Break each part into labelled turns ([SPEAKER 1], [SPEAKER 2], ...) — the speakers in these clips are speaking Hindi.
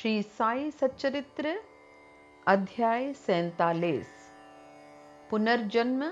[SPEAKER 1] श्री साई सच्चरित्र अध्याय 47 पुनर्जन्म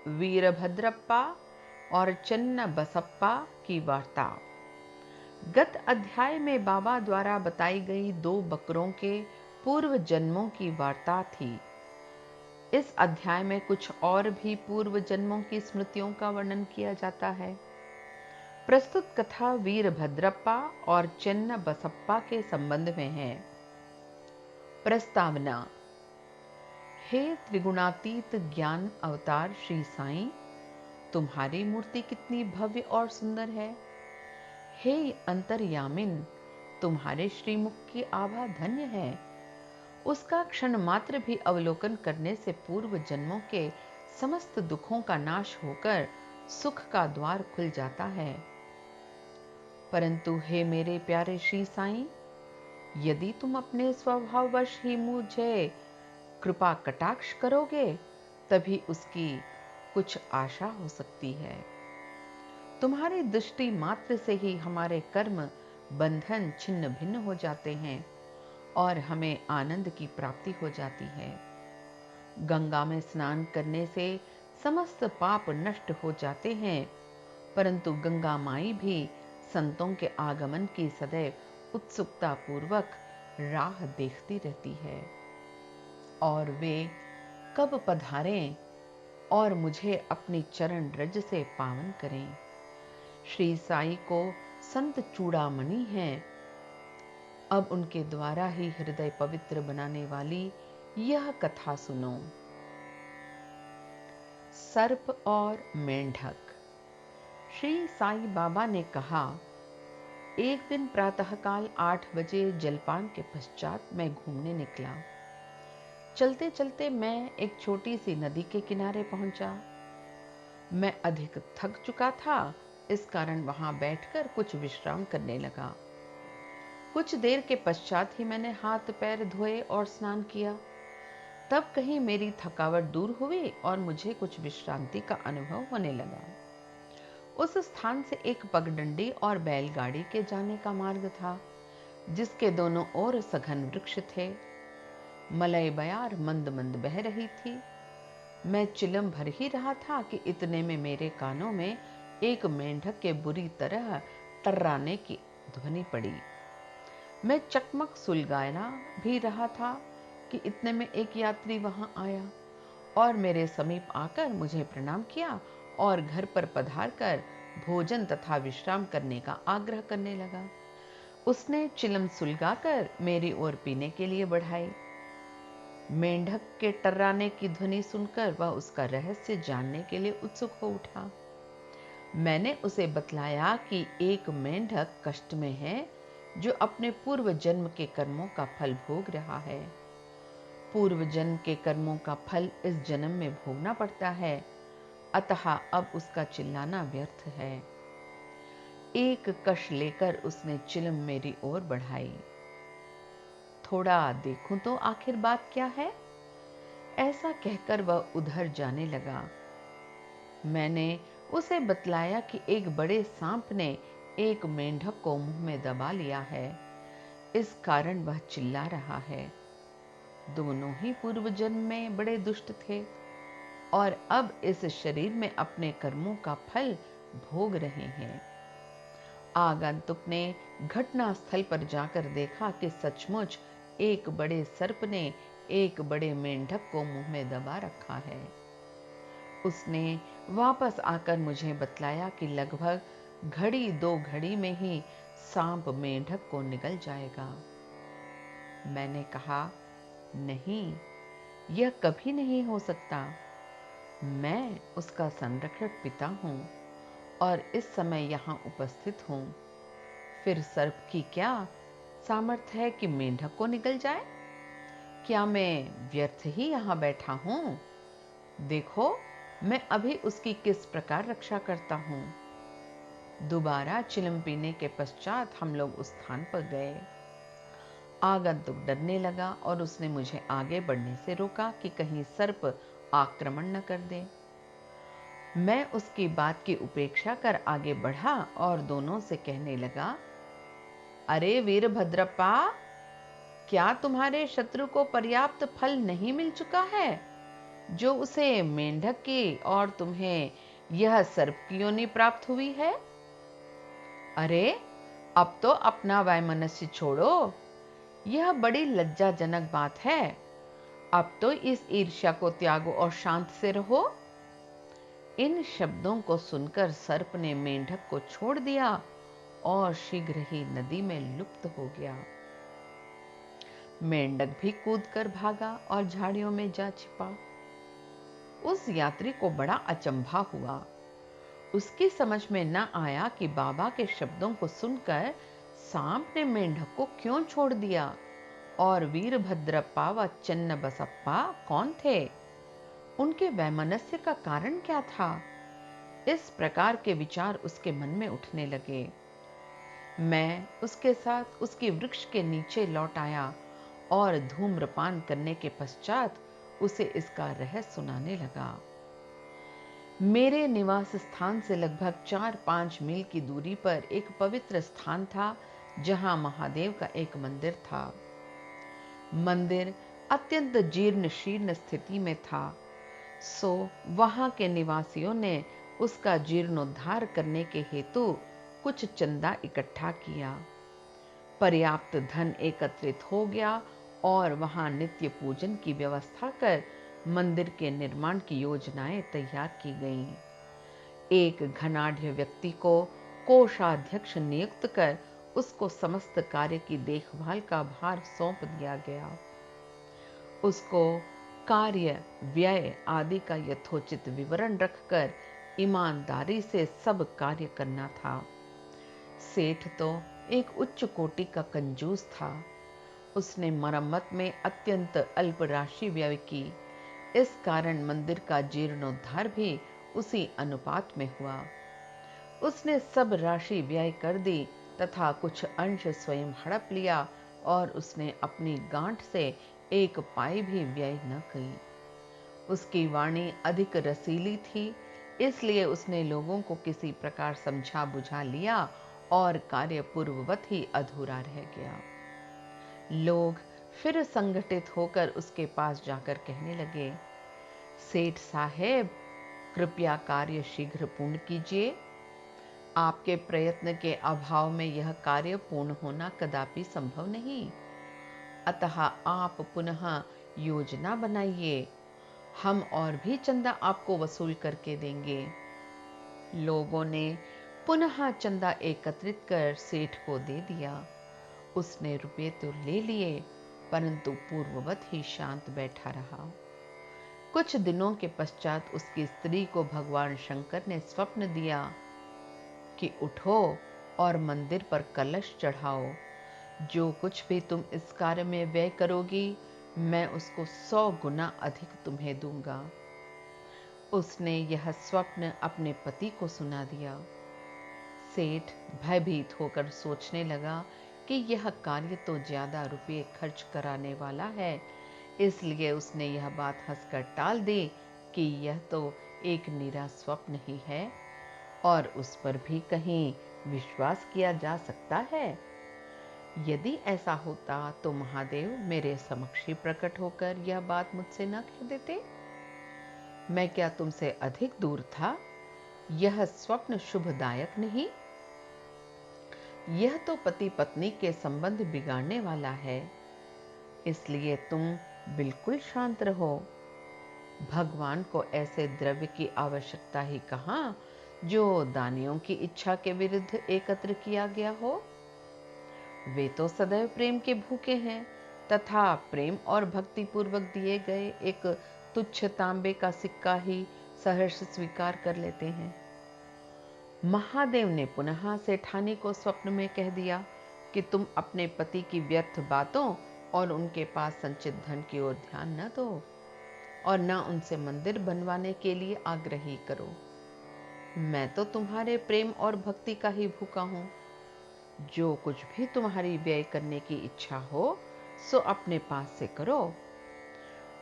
[SPEAKER 1] वीरभद्रप्पा और चन्न बसप्पा की वार्ता। गत अध्याय में बाबा द्वारा बताई गई 2 बकरों के पूर्व जन्मों की वार्ता थी। इस अध्याय में कुछ और भी पूर्व जन्मों की स्मृतियों का वर्णन किया जाता है। प्रस्तुत कथा वीरभद्रप्पा और चन्न बसप्पा के संबंध में है। प्रस्तावना। हे त्रिगुणातीत ज्ञान अवतार श्री साईं, तुम्हारी मूर्ति कितनी भव्य और सुंदर है। हे अंतर्यामिन, तुम्हारे श्रीमुख की आभा धन्य है। उसका क्षण मात्र भी अवलोकन करने से पूर्व जन्मों के समस्त दुखों का नाश होकर सुख का द्वार खुल जाता है। परंतु हे मेरे प्यारे श्री साईं, यदि तुम अपने स्वभाववश ही मुझे कृपा कटाक्ष करोगे तभी उसकी कुछ आशा हो सकती है। तुम्हारी दृष्टि मात्र से ही हमारे कर्म बंधन छिन्न भिन्न हो जाते हैं और हमें आनंद की प्राप्ति हो जाती है। गंगा में स्नान करने से समस्त पाप नष्ट हो जाते हैं, परंतु गंगा माई भी संतों के आगमन की सदैव उत्सुकता पूर्वक राह देखती रहती है और वे कब पधारें और मुझे अपनी चरण रज से पावन करें। श्री साई को संत चूड़ामणि हैं। अब उनके द्वारा ही हृदय पवित्र बनाने वाली यह कथा सुनो। सर्प और मेंढक। श्री साई बाबा ने कहा, एक दिन प्रातःकाल 8 बजे जलपान के पश्चात मैं घूमने निकला। चलते चलते मैं एक छोटी सी नदी के किनारे पहुंचा। मैं अधिक थक चुका था, इस कारण वहां बैठकर कुछ विश्राम करने लगा। कुछ देर के पश्चात ही मैंने हाथ पैर धोए और स्नान किया। तब कहीं मेरी थकावट दूर हुई और मुझे कुछ विश्रांति का अनुभव होने लगा। उस स्थान से एक पगडंडी और बैलगाड़ी के जाने का मार्ग था, जिसके दोनों ओर सघन वृक्ष थे। मलय बयार मंद मंद बह रही थी। मैं चिलम भर ही रहा था कि इतने में मेरे कानों में एक मेंढक के बुरी तरह टर्राने की ध्वनि पड़ी। मैं चकमक सुलगाना भी रहा था कि इतने में एक यात्री वहां आया और मेरे समीप आकर मुझे प्रणाम किया और घर पर पधार कर भोजन तथा विश्राम करने का आग्रह करने लगा। उसने चिलम सुलगाकर मेरी ओर पीने के लिए बढ़ाई। मेंढक के टर्राने की ध्वनि सुनकर वह उसका रहस्य जानने के लिए उत्सुक हो उठा। मैंने उसे बतलाया कि एक मेंढक कष्ट में है, जो अपने पूर्व जन्म के कर्मों का फल भोग रहा है। पूर्व जन्म के कर्मों का फल इस जन्म में भोगना पड़ता है, अतः अब उसका चिल्लाना व्यर्थ है। एक कश लेकर उसने चिलम मेरी ओर बढ़ाई। थोड़ा देखूं तो आखिर बात क्या है, ऐसा कहकर वह उधर जाने लगा। मैंने उसे बतलाया कि एक बड़े सांप ने एक मेंढक को मुंह में दबा लिया है, इस कारण वह चिल्ला रहा है। दोनों ही पूर्व जन्म में बड़े दुष्ट थे और अब इस शरीर में अपने कर्मों का फल भोग रहे हैं। आगंतुक ने घटना स्थल पर जाकर देखा कि सचमुच एक बड़े सर्प ने एक बड़े मेंढक को मुंह में दबा रखा है। उसने वापस आकर मुझे बतलाया कि लगभग घड़ी 2 घड़ी में ही सांप मेंढक को निगल जाएगा। मैंने कहा, नहीं, यह कभी नहीं हो सकता। मैं उसका संरक्षक पिता हूं और इस समय यहां उपस्थित हूं। फिर सर्प की क्या सामर्थ्य है कि मेंढक को निगल जाए? क्या मैं व्यर्थ ही यहां बैठा हूं? देखो, मैं अभी उसकी किस प्रकार रक्षा करता हूं। दोबारा चिलम पीने के पश्चात हम लोग उस स्थान पर गए। आगंतुक डरने लगा और उसने मुझे आगे बढ़ने से रोका कि कहीं सर्प आक्रमण न कर दे। मैं उसकी बात की उपेक्षा कर आगे बढ़ा और दोनों से कहने लगा, अरे वीरभद्रप्पा, क्या तुम्हारे शत्रु को पर्याप्त फल नहीं मिल चुका है, जो उसे मेंढक की और तुम्हें यह सर्प की योनि प्राप्त हुई है? अरे, अब तो अपना वैमनस्य छोड़ो, यह बड़ी लज्जाजनक बात है। अब तो इस ईर्ष्या को त्यागो और शांत से रहो। इन शब्दों को सुनकर सर्प ने मेंढक को छोड़ दिया और शीघ्र ही नदी में लुप्त हो गया। मेंढक भी कूदकर भागा और झाड़ियों में जा छिपा। उस यात्री को बड़ा अचंभा हुआ। उसकी समझ में न आया कि बाबा के शब्दों को सुनकर सांप ने मेंढक को क्यों छोड़ दिया और वीरभद्रप्पा व चन्न बसप्पा कौन थे। उनके वैमनस्य का कारण क्या था। इस प्रकार के विचार उसके मन में उठने लगे। मैं उसके साथ उसकी वृक्ष के नीचे लौट आया और धूम्रपान करने के पश्चात उसे इसका रहस्य सुनाने लगा। मेरे निवास स्थान से लगभग 4-5 मील की दूरी पर एक पवित्र स्थान था, जहां महादेव का एक मंदिर था। मंदिर अत्यंत जीर्ण शीर्ण स्थिति में था, सो वहां के निवासियों ने उसका जीर्णोद्धार करने के हेतु कुछ चंदा इकट्ठा किया। पर्याप्त धन एकत्रित हो गया और वहां नित्य पूजन की व्यवस्था कर मंदिर के निर्माण की योजनाएं तैयार की गईं। एक धनाढ्य व्यक्ति को कोषाध्यक्ष नियुक्त कर उसको समस्त कार्य की देखभाल का भार सौंप दिया गया। उसको कार्य व्यय आदि का यथोचित विवरण रखकर ईमानदारी से सब कार्य करना था। सेठ तो एक उच्च कोटि का कंजूस था। उसने मरम्मत में अत्यंत अल्प राशि व्यय की। इस कारण मंदिर का जीर्णोद्धार भी उसी अनुपात में हुआ। उसने सब राशि व्यय कर दी तथा कुछ अंश स्वयं हड़प लिया और उसने अपनी गांठ से एक पाई भी व्यय न की। उसकी वाणी अधिक रसीली थी, इसलिए उसने लोगों को किसी प्रकार समझा बुझा लिया और कार्य पूर्ववत ही अधूरा रह गया। लोग फिर संगठित होकर उसके पास जाकर कहने लगे, सेठ साहेब, कृपया कार्य शीघ्र पूर्ण कीजिए। आपके प्रयत्न के अभाव में यह कार्य पूर्ण होना कदापि संभव नहीं। अतः आप पुनः योजना बनाइए, हम और भी चंदा आपको वसूल करके देंगे। लोगों ने पुनः चंदा एकत्रित कर सेठ को दे दिया। उसने रुपये तो ले लिए, परंतु पूर्ववत ही शांत बैठा रहा। कुछ दिनों के पश्चात उसकी स्त्री को भगवान शंकर ने स्वप्न दिया कि उठो और मंदिर पर कलश चढ़ाओ। जो कुछ भी तुम इस कार्य में व्यय करोगी, मैं उसको 100 गुना अधिक तुम्हें दूंगा। उसने यह स्वप्न अपने पति को सुना दिया। सेठ भयभीत होकर सोचने लगा कि यह कार्य तो ज्यादा रुपये खर्च कराने वाला है, इसलिए उसने यह बात हंसकर टाल दी कि यह तो एक निरा स्वप्न ही है और उस पर भी कहीं विश्वास किया जा सकता है। यदि ऐसा होता तो महादेव मेरे समक्ष ही प्रकट होकर यह बात मुझसे न कह देते। मैं क्या तुमसे अधिक दूर था? यह स्वप्न शुभदायक नहीं। यह तो पति पत्नी के संबंध बिगाड़ने वाला है, इसलिए तुम बिल्कुल शांत रहो। भगवान को ऐसे द्रव्य की आवश्यकता ही कहाँ, जो दानियों की इच्छा के विरुद्ध एकत्र किया गया हो। वे तो सदैव प्रेम के भूखे हैं तथा प्रेम और भक्ति पूर्वक दिए गए एक तुच्छ तांबे का सिक्का ही सहर्ष स्वीकार कर लेते हैं। महादेव ने पुनः सेठानी को स्वप्न में कह दिया कि तुम अपने पति की व्यर्थ बातों और उनके पास संचित धन की ओर ध्यान न दो और न उनसे मंदिर बनवाने के लिए आग्रही करो। मैं तो तुम्हारे प्रेम और भक्ति का ही भूखा हूं। जो कुछ भी तुम्हारी व्यय करने की इच्छा हो, सो अपने पास से करो।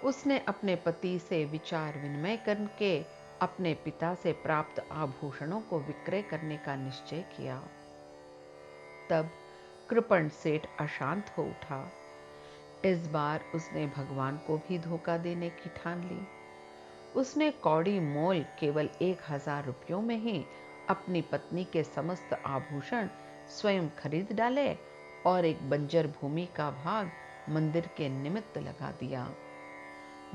[SPEAKER 1] उसने अपने पति से विचार विनिमय करके अपने पिता से प्राप्त आभूषणों को विक्रय करने का निश्चय किया। तब कृपण सेठ अशांत हो उठा। इस बार उसने भगवान को भी धोखा देने की ठान ली। उसने कौड़ी मोल केवल 1,000 रुपयों में ही अपनी पत्नी के समस्त आभूषण स्वयं खरीद डाले और एक बंजर भूमि का भाग मंदिर के निमित्त लगा दिया,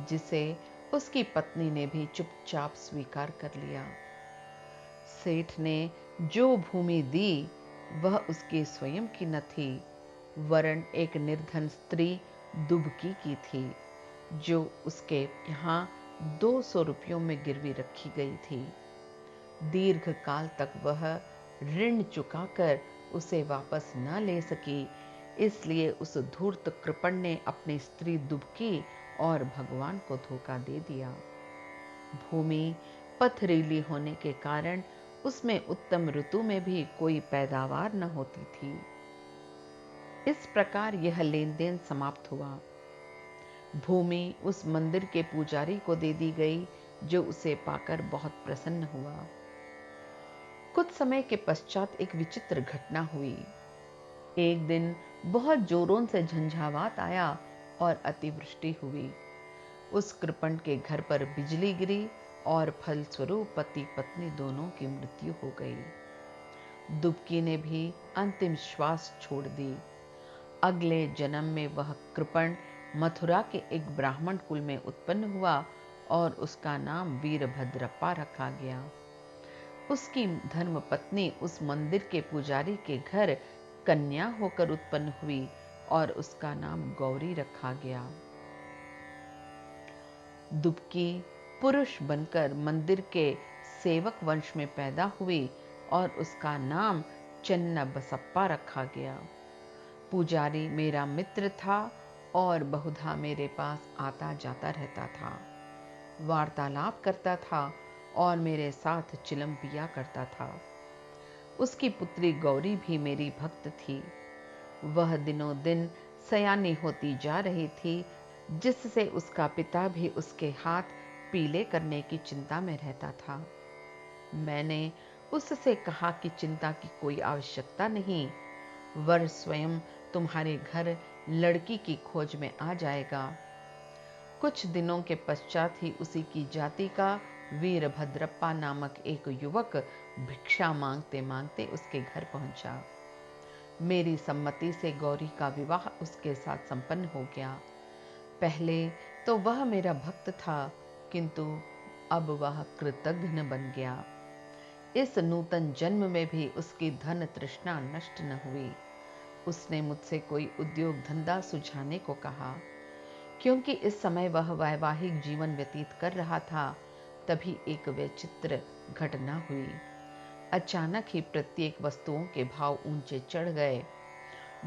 [SPEAKER 1] जिसे उसकी पत्नी ने भी चुपचाप स्वीकार कर लिया। सेठ ने जो भूमि दी वह उसकी स्वयं की न थी, वरन एक निर्धन स्त्री दुबकी की थी, जो उसके यहाँ 200 रुपयों में गिरवी रखी गई थी। दीर्घ काल तक वह ऋण चुकाकर उसे वापस न ले सकी, इसलिए उस धूर्त कृपण ने अपनी स्त्री दुबकी और भगवान को धोखा दे दिया। भूमि पथरीली होने के कारण उसमें उत्तम ऋतु में भी कोई पैदावार न होती थी। इस प्रकार यह लेन देन समाप्त हुआ। भूमि उस मंदिर के पुजारी को दे दी गई, जो उसे पाकर बहुत प्रसन्न हुआ। कुछ समय के पश्चात एक विचित्र घटना हुई। एक दिन बहुत जोरों से झंझावात आया और अतिवृष्टि हुई। उस कृपण के घर पर बिजली गिरी और फलस्वरूप पति पत्नी दोनों की मृत्यु हो गई। दुबकी ने भी अंतिम श्वास छोड़ दी। अगले जन्म में वह कृपण मथुरा के एक ब्राह्मण कुल में उत्पन्न हुआ और उसका नाम वीरभद्रप्पा रखा गया। उसकी धर्म पत्नी उस मंदिर के पुजारी के घर कन्या होकर उत्पन्न हुई और उसका नाम गौरी रखा गया। दुबकी पुरुष बनकर मंदिर के सेवक वंश में पैदा हुई और उसका नाम चन्नबसप्पा रखा गया। पुजारी मेरा मित्र था और बहुधा मेरे पास आता जाता रहता था, वार्तालाप करता था और मेरे साथ चिलम पिया करता था। उसकी पुत्री गौरी भी मेरी भक्त थी। वह दिनों दिन सयानी होती जा रही थी, जिससे उसका पिता भी उसके हाथ पीले करने की चिंता में रहता था। मैंने उससे कहा कि चिंता की कोई आवश्यकता नहीं, वर स्वयं तुम्हारे घर लड़की की खोज में आ जाएगा। कुछ दिनों के पश्चात ही उसी की जाति का वीरभद्रप्पा नामक एक युवक भिक्षा मांगते मांगते उसके घर पहुंचा। मेरी सम्मति से गौरी का विवाह उसके साथ संपन्न हो गया। पहले तो वह मेरा भक्त था, किंतु अब वह कृतघ्न बन गया। इस नूतन जन्म में भी उसकी धन तृष्णा नष्ट न हुई। उसने मुझसे कोई उद्योग धंधा सुझाने को कहा, क्योंकि इस समय वह वैवाहिक जीवन व्यतीत कर रहा था। तभी एक विचित्र घटना हुई। अचानक ही प्रत्येक वस्तुओं के भाव ऊंचे चढ़ गए।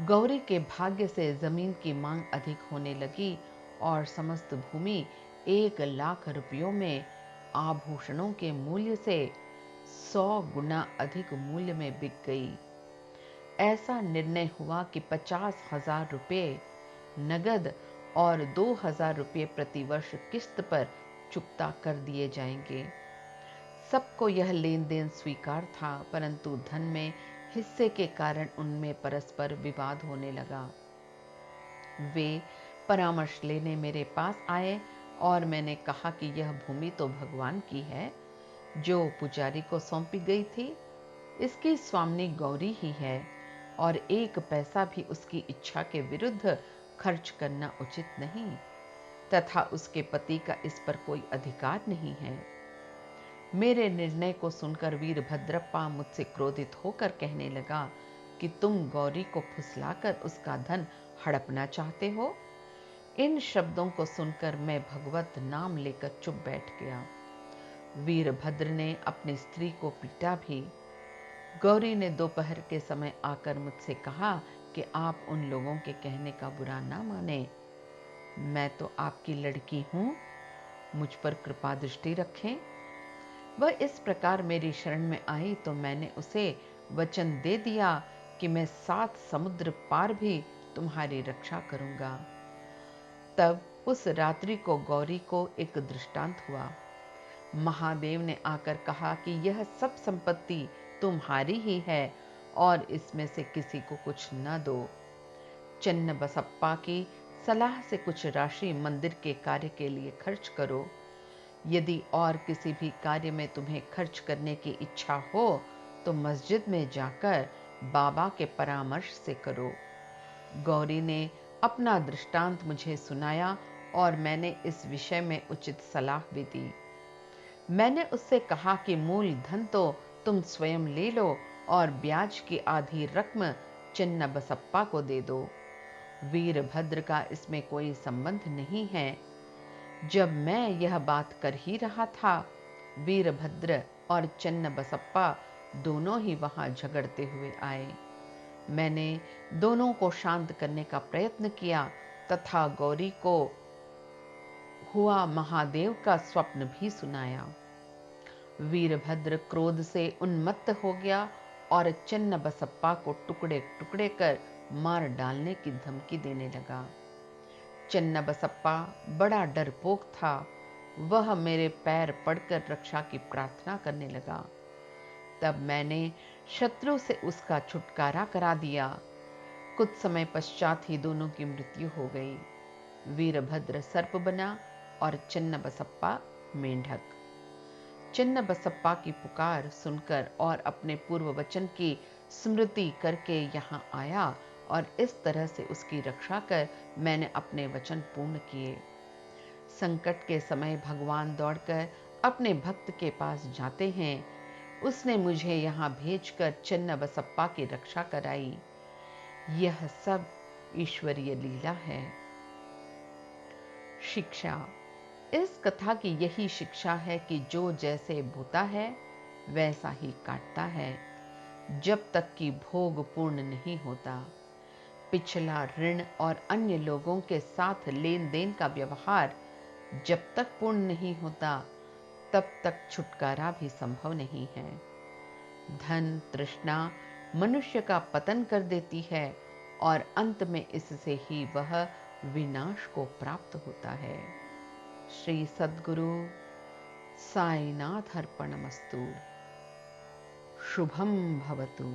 [SPEAKER 1] गौरी के भाग्य से जमीन की मांग अधिक होने लगी और समस्त भूमि 1,00,000 रुपयों में आभूषणों के मूल्य से 100 गुना अधिक मूल्य में बिक गई। ऐसा निर्णय हुआ कि 50,000 रुपये नगद और 2,000 रुपये प्रतिवर्ष किस्त पर चुकता कर दिए जाएंगे। सबको यह लेन देन स्वीकार था, परंतु धन में हिस्से के कारण उनमें परस्पर विवाद होने लगा। वे परामर्श लेने मेरे पास आए और मैंने कहा कि यह भूमि तो भगवान की है, जो पुजारी को सौंपी गई थी। इसकी स्वामिनी गौरी ही है और 1 पैसा भी उसकी इच्छा के विरुद्ध खर्च करना उचित नहीं, तथा उसके पति का इस पर कोई अधिकार नहीं है। मेरे निर्णय को सुनकर वीरभद्रप्पा मुझसे क्रोधित होकर कहने लगा कि तुम गौरी को फुसलाकर उसका धन हड़पना चाहते हो। इन शब्दों को सुनकर मैं भगवत नाम लेकर चुप बैठ गया। वीरभद्र ने अपनी स्त्री को पीटा भी। गौरी ने दोपहर के समय आकर मुझसे कहा कि आप उन लोगों के कहने का बुरा ना माने। मैं तो आपकी लड़की हूं, मुझ पर कृपा दृष्टि रखें। वह इस प्रकार मेरी शरण में आई तो मैंने उसे वचन दे दिया कि मैं 7 समुद्र पार भी तुम्हारी रक्षा करूंगा। तब उस रात्रि को गौरी को एक दृष्टांत हुआ। महादेव ने आकर कहा कि यह सब संपत्ति तुम्हारी ही है और इसमें से किसी को कुछ न दो। चन्नबसप्पा की सलाह से कुछ राशि मंदिर के कार्य के लिए खर्च करो। यदि और किसी भी कार्य में तुम्हें खर्च करने की इच्छा हो तो मस्जिद में जाकर बाबा के परामर्श से करो। गौरी ने अपना दृष्टांत मुझे सुनाया और मैंने इस विषय में उचित सलाह भी दी। मैंने उससे कहा कि मूल धन तो तुम स्वयं ले लो और ब्याज की आधी रकम चिन्न बसप्पा को दे दो। वीरभद्र का इसमें कोई संबंध नहीं है। जब मैं यह बात कर ही रहा था, वीरभद्र और चिन्न बसप्पा दोनों ही वहां झगड़ते हुए आए। मैंने दोनों को शांत करने का प्रयत्न किया तथा गौरी को हुआ महादेव का स्वप्न भी सुनाया। वीरभद्र क्रोध से उन्मत्त हो गया और चिन्न बसप्पा को टुकड़े टुकड़े कर मार डालने की धमकी देने लगा। चिन्न बसप्पा बड़ा डरपोक था। वह मेरे पैर पड़कर रक्षा की प्रार्थना करने लगा। तब मैंने शत्रु से उसका छुटकारा करा दिया। कुछ समय पश्चात ही दोनों की मृत्यु हो गई। वीरभद्र सर्प बना और चिन्न बसप्पा मेंढक। चिन्न बसप्पा की पुकार सुनकर और अपने पूर्व वचन की स्मृति करके यहाँ आया और इस तरह से उसकी रक्षा कर मैंने अपने वचन पूर्ण किए। संकट के समय भगवान दौड़कर अपने भक्त के पास जाते हैं। उसने मुझे यहाँ भेजकर चिन्न बसप्पा की रक्षा कराई। यह सब ईश्वरीय लीला है। शिक्षा। इस कथा की यही शिक्षा है कि जो जैसे बोता है वैसा ही काटता है, जब तक कि भोग पूर्ण नहीं होता। पिछला ऋण और अन्य लोगों के साथ लेन देन का व्यवहार जब तक पूर्ण नहीं होता, तब तक छुटकारा भी संभव नहीं है। धन तृष्णा मनुष्य का पतन कर देती है और अंत में इससे ही वह विनाश को प्राप्त होता है। श्री सद्गुरु साईनाथ अर्पणमस्तु। शुभम भवतु।